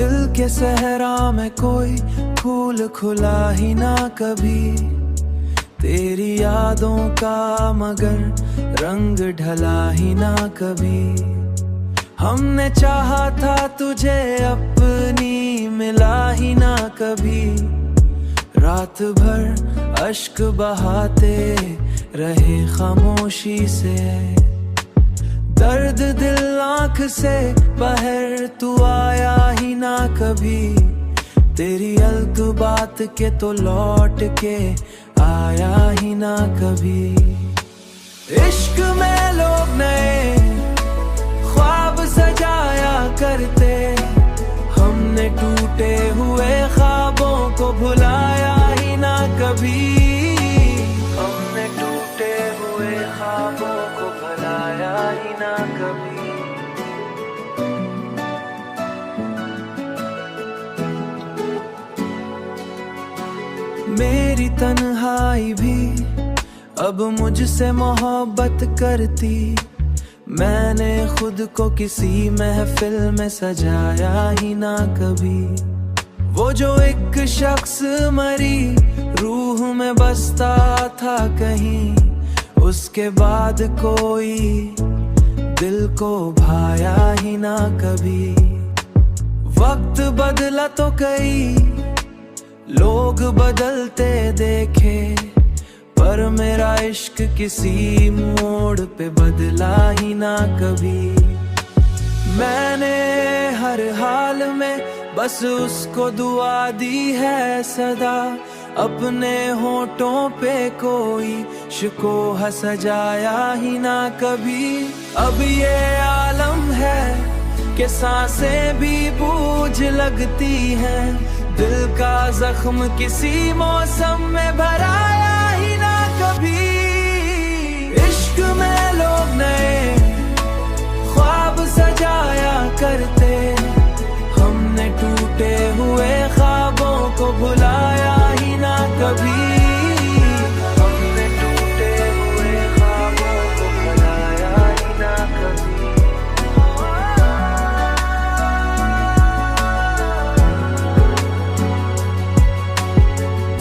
दिल के सहरा में कोई फूल खुला ही ना कभी, तेरी यादों का मगर रंग ढला ही ना कभी। हमने चाहा था तुझे अपनी, मिला ही ना कभी। रात भर अश्क बहाते रहे खामोशी से, दर्द दिल आँख से बाहर तू आया ही ना कभी। तेरी अलग बात के तो लौट के आया ही ना कभी। इश्क में लोग नए ख्वाब सजाया करते, हमने टूटे हुए ख्वाबों को भुलाया ही ना कभी। हमने टूटे हुए ख्वाबों को भुलाया ही ना कभी। मेरी तन्हाई भी अब मुझसे मोहब्बत करती, मैंने खुद को किसी महफिल में सजाया ही ना कभी। वो जो एक शख्स मरी रूह में बसता था कहीं, उसके बाद कोई दिल को भाया ही ना कभी। वक्त बदला तो कई लोग बदलते देखे, पर मेरा इश्क किसी मोड़ पे बदला ही ना कभी। मैंने हर हाल में बस उसको दुआ दी है सदा, अपने होठों पे कोई शिकोहा सजाया ही ना कभी। अब ये आलम है कि सांसें भी बूझ लगती हैं, दिल का जख्म किसी मौसम में भराया ही ना कभी। इश्क में लोग नए ख्वाब सजाया करते, हमने टूटे हुए ख्वाबों को भुलाया ही ना कभी। हमने टूटे हुए ख्वाबों को भुलाया ही ना कभी।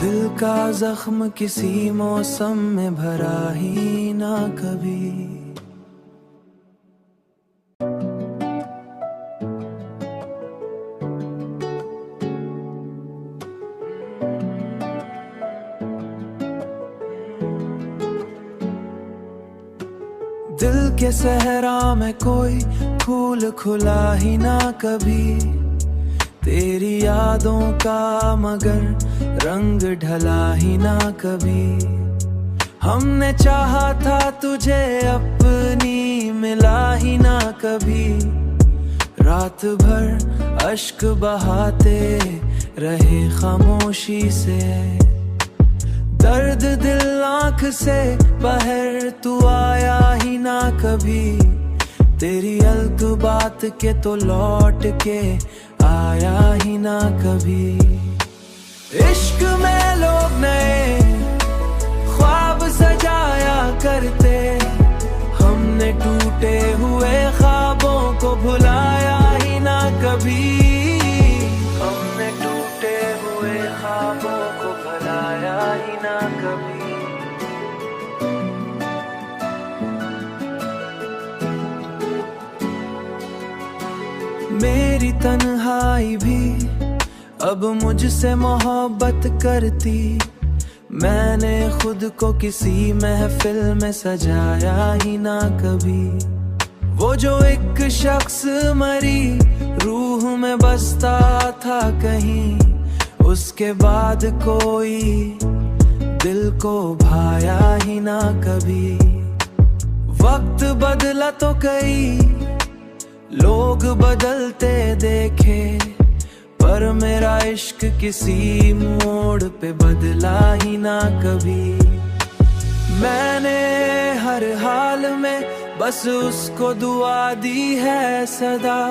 दिल का जख्म किसी मौसम में भरा ही ना कभी। दिल के सहरा में कोई फूल खुला ही ना कभी, तेरी यादों का मगर रंग ढला ही ना कभी। हमने चाहा था तुझे अपनी, मिला ही ना कभी। रात भर अश्क बहाते रहे खामोशी से, दर्द दिल आँख से बाहर तू आया ही ना कभी। तेरी अलग बात के तो लौट के आया ही ना कभी। इश्क में लोग नए ख्वाब सजाया करते, हमने टूटे हुए ख्वाबों को भुलाया ही ना कभी। हमने टूटे हुए ख्वाबों को भुलाया ही ना कभी। मेरी तन्हाई भी अब मुझसे मोहब्बत करती, मैंने खुद को किसी महफिल में सजाया ही ना कभी। वो जो एक शख्स मरी रूह में बसता था कहीं, उसके बाद कोई दिल को भाया ही ना कभी। वक्त बदला तो कई लोग बदलते देखे, पर मेरा इश्क किसी मोड़ पे बदला ही ना कभी। मैंने हर हाल में बस उसको दुआ दी है सदा,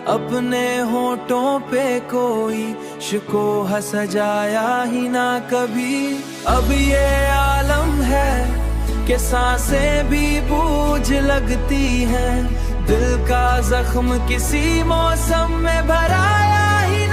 अपने होठों पे कोई शिकोहा सजाया ही ना कभी। अब ये आलम है कि सांसें भी बूझ लगती हैं, दिल का जख्म किसी मौसम में भराया ही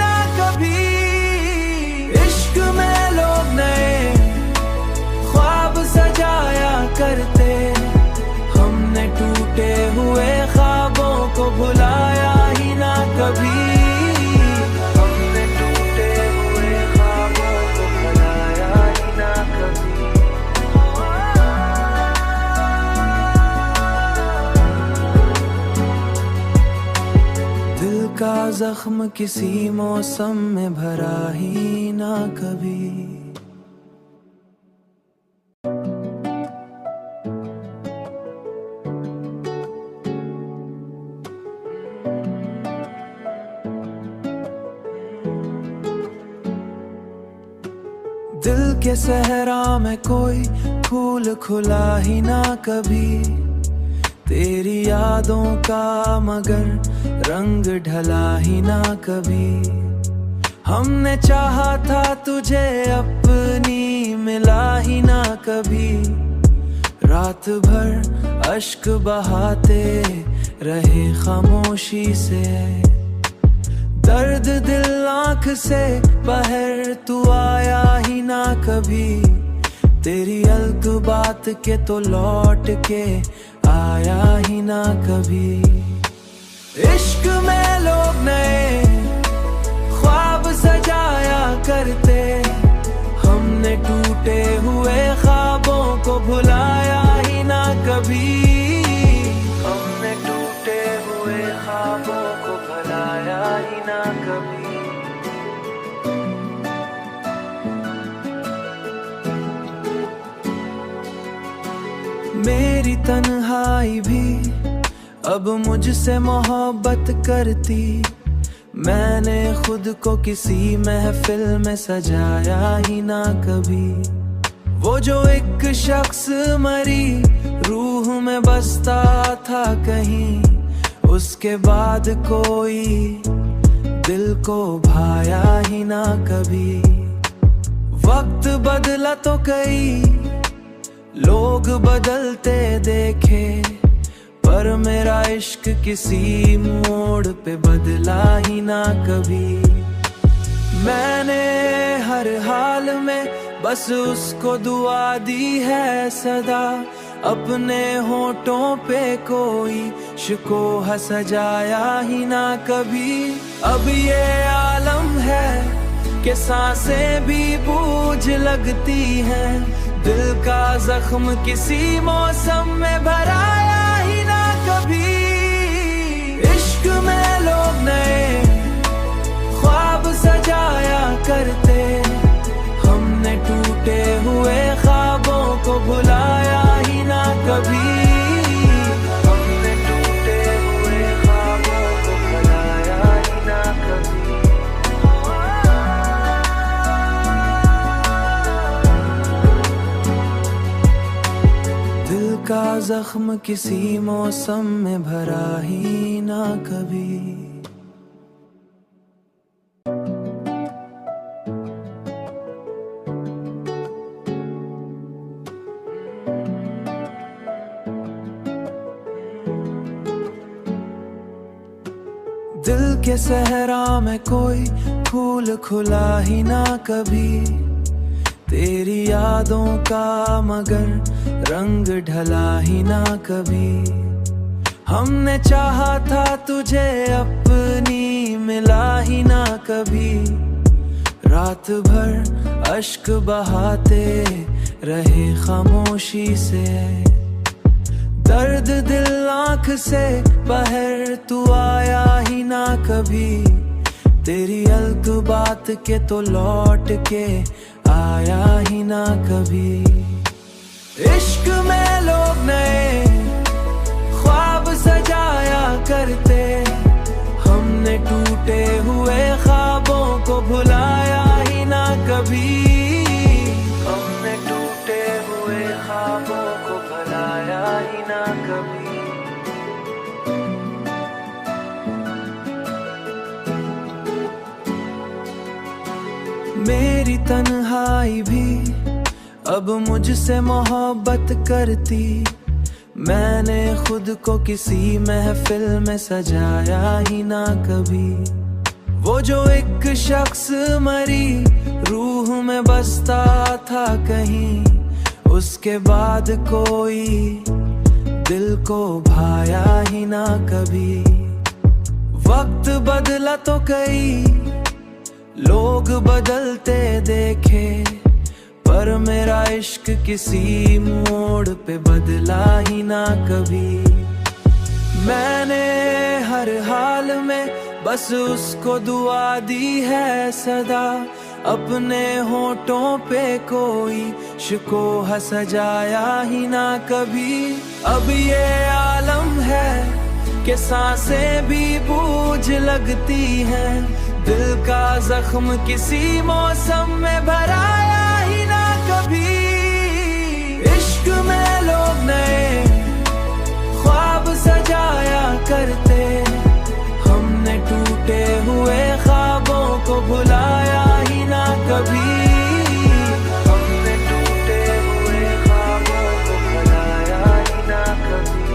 जख्म किसी मौसम में भरा ही ना कभी। दिल के सहरा में कोई फूल खुला ही ना कभी, तेरी यादों का मगर रंग ढला ही ना कभी। हमने चाहा था तुझे अपनी, मिला ही ना कभी। रात भर अश्क बहाते रहे खामोशी से, दर्द दिल आँख से बाहर तू आया ही ना कभी। तेरी अलग बात के तो लौट के आया ही ना कभी। इश्क में लोग नए ख्वाब सजाया करते, हमने टूटे हुए ख्वाबों को भुलाया ही ना कभी। हमने टूटे हुए ख्वाबों को भुलाया ही ना कभी। मेरी तन्हाई भी अब मुझसे मोहब्बत करती, मैंने खुद को किसी महफिल में सजाया ही ना कभी। वो जो एक शख्स मरी रूह में बसता था कहीं, उसके बाद कोई दिल को भाया ही ना कभी। वक्त बदला तो कई लोग बदलते देखे, पर मेरा इश्क किसी मोड़ पे बदला ही ना कभी। मैंने हर हाल में बस उसको दुआ दी है सदा, अपने होठों पे कोई शिकोहा सजाया ही ना कभी। अब ये आलम है कि सांसें भी बूझ लगती हैं, दिल का जख्म किसी मौसम में भराया ही ना कभी। इश्क में लोग नए ख्वाब सजाया करते, हमने टूटे हुए ख्वाबों को भुलाया ही ना कभी। हमने टूटे हुए ख्वाबों को भुलाया ही ना कभी। दिल का जख्म किसी मौसम में भरा ही ना कभी। दिल के सहरा में कोई फूल खुला ही ना कभी, तेरी यादों का मगर रंग ढला ही ना कभी। हमने चाहा था तुझे अपनी, मिला ही ना कभी। रात भर अश्क बहाते रहे खामोशी से, दर्द दिल आँख से बाहर तू आया ही ना कभी। तेरी अलग बात के तो लौट के आया ही ना कभी। इश्क में लोग नए ख्वाब सजाया करते, हमने टूटे हुए ख्वाबों को भुलाया ही ना कभी। हमने टूटे हुए ख्वाबों को भुलाया ही ना कभी। मेरी तन्हाई भी अब मुझसे मोहब्बत करती, मैंने खुद को किसी महफिल में सजाया ही ना कभी। वो जो एक शख्स मरी रूह में बसता था कहीं, उसके बाद कोई दिल को भाया ही ना कभी। वक्त बदला तो कई लोग बदलते देखे, पर मेरा इश्क किसी मोड़ पे बदला ही ना कभी। मैंने हर हाल में बस उसको दुआ दी है सदा, अपने होठों पे कोई शिकोहा सजाया ही ना कभी। अब ये आलम है कि सांसें भी बूझ लगती हैं, दिल का जख्म किसी मौसम में भराया ही ना कभी। इश्क में लोग नए ख्वाब सजाया करते, हमने टूटे हुए ख्वाबों को भुलाया ही ना कभी। हमने टूटे हुए ख्वाबों को भुलाया ही ना कभी।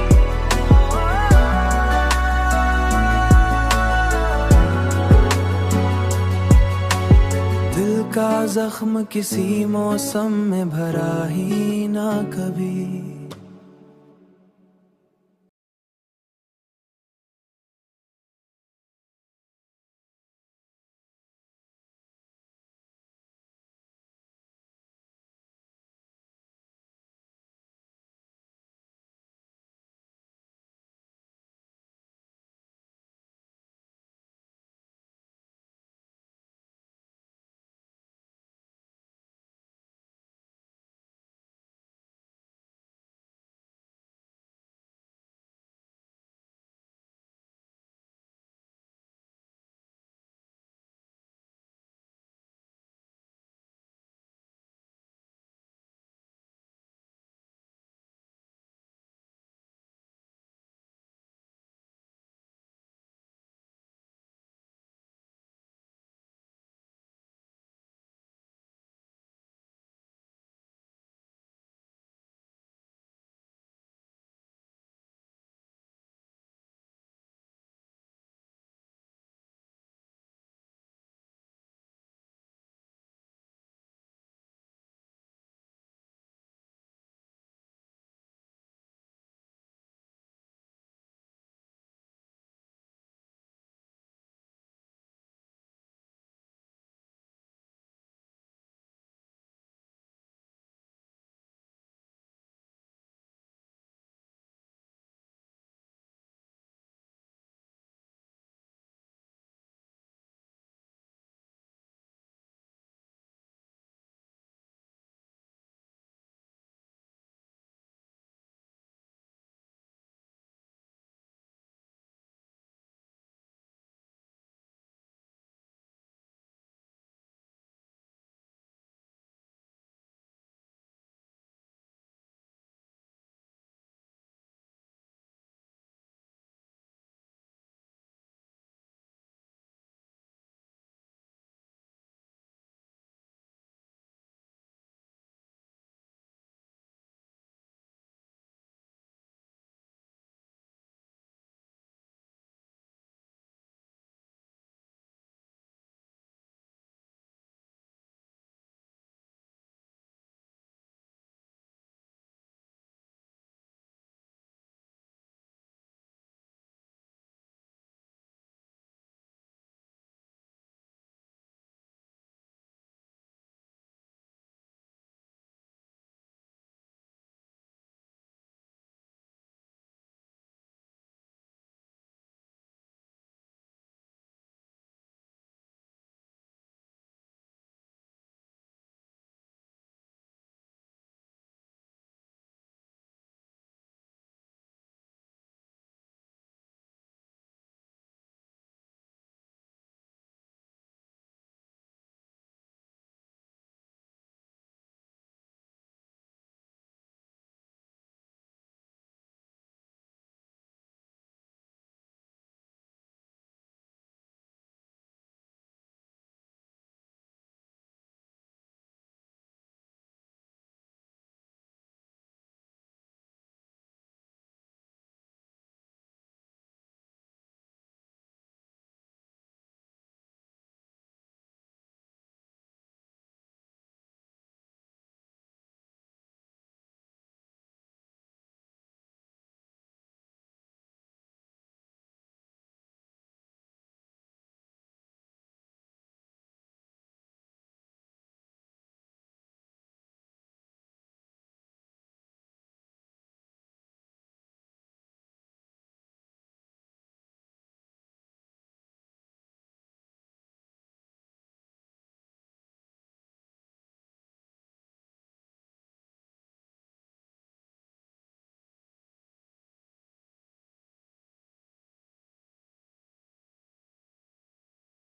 दिल का जख्म किसी मौसम में भरा ही ना कभी।